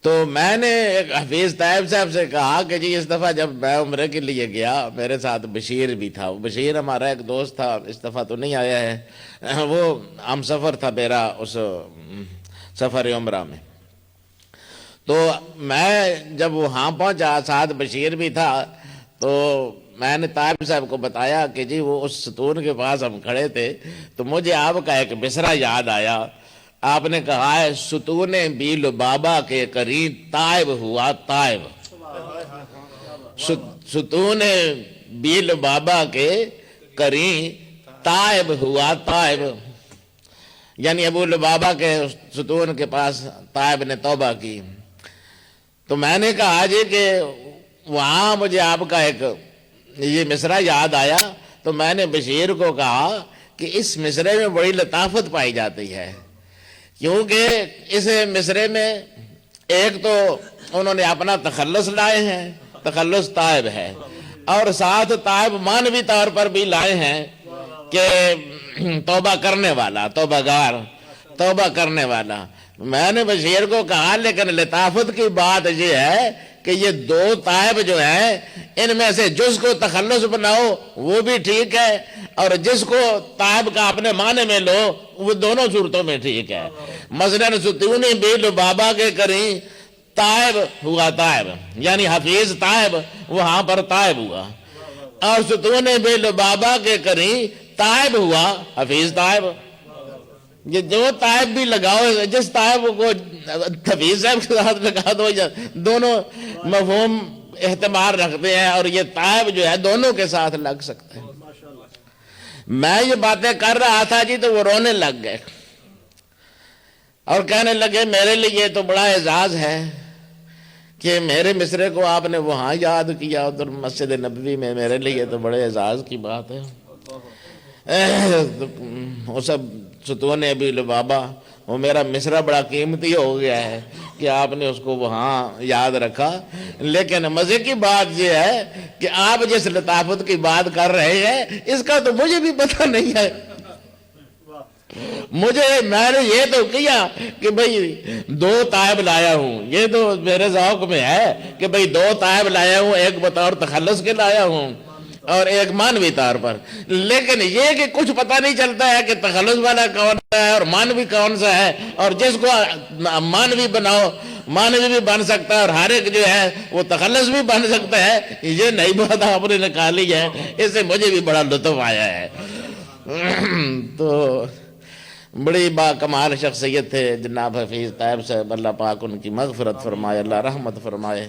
تو میں نے ایک حفیظ طیب صاحب سے کہا کہ جی اس دفعہ جب میں عمرے کے لیے گیا میرے ساتھ بشیر بھی تھا، بشیر ہمارا ایک دوست تھا، اس دفعہ تو نہیں آیا ہے، وہ ہم سفر تھا میرا اس سفر عمرہ میں۔ تو میں جب وہاں پہنچا ساتھ بشیر بھی تھا تو میں نے طیب صاحب کو بتایا کہ جی وہ اس ستون کے پاس ہم کھڑے تھے تو مجھے آپ کا ایک مصرع یاد آیا، آپ نے کہا ہے ستون بی لبابہ کے قریب تائب ہوا تائب، ستون بی لبابہ کے قریب تائب ہوا تائب، یعنی ابو لبابہ کے ستون کے پاس تائب نے توبہ کی۔ تو میں نے کہا جی کہ وہاں مجھے آپ کا ایک یہ مصرع یاد آیا، تو میں نے بشیر کو کہا کہ اس مصرعے میں بڑی لطافت پائی جاتی ہے، کیونکہ اس مصرعے میں ایک تو انہوں نے اپنا تخلص لائے ہیں، تخلص طائب ہے، اور ساتھ طائب معنوی طور پر بھی لائے ہیں کہ توبہ کرنے والا، توبہ گار، توبہ کرنے والا۔ میں نے بشیر کو کہا لیکن لطافت کی بات یہ ہے کہ یہ دو طائب جو ہیں ان میں سے جس کو تخلص بناؤ وہ بھی ٹھیک ہے، اور جس کو طائب کا اپنے معنی میں لو وہ دونوں صورتوں میں ٹھیک ہے۔ مثلاً ستون بی لبابہ کے قریب طائب ہوا طائب، یعنی حفیظ طائب وہاں پر طائب ہوا، اور ستون بی لبابہ کے قریب طائب ہوا حفیظ طائب۔ یہ جو طائب بھی لگاؤ، جس طائب کو حفیظ صاحب کے ساتھ لگا دو، دونوں مفہوم احتمال رکھتے ہیں، اور یہ طائب جو ہے دونوں کے ساتھ لگ سکتے ہیں۔ میں یہ باتیں کر رہا تھا جی تو وہ رونے لگ گئے اور کہنے لگے میرے لیے تو بڑا اعزاز ہے کہ میرے مصرعے کو آپ نے وہاں یاد کیا ادھر مسجد نبوی میں، میرے لیے تو بڑے اعزاز کی بات ہے۔ وہ سب ستون ابی لبابہ، وہ میرا مصرع بڑا قیمتی ہو گیا ہے کہ آپ نے اس کو وہاں یاد رکھا، لیکن مزے کی بات یہ ہے کہ آپ جس لطافت کی بات کر رہے ہیں اس کا تو مجھے بھی پتہ نہیں ہے۔ میں نے یہ تو کیا کہ بھئی دو طائب لایا ہوں، یہ تو میرے ذوق میں ہے کہ بھئی دو طائب لایا ہوں، ایک بطور تخلص کے لایا ہوں اور ایک معنوی طور پر، لیکن یہ کہ کچھ پتہ نہیں چلتا ہے کہ تخلص والا کون سا ہے اور معنوی کون سا ہے، اور جس کو معنوی بناؤ معنوی بھی بن سکتا ہے اور ہر ایک جو ہے وہ تخلص بھی بن سکتا ہے۔ یہ نئی بات آپ نے نکالی ہے، اس سے مجھے بھی بڑا لطف آیا ہے۔ تو بڑی با کمال شخصیت تھے جناب حفیظ طیب صاحب، اللہ پاک ان کی مغفرت فرمائے، اللہ رحمت فرمائے۔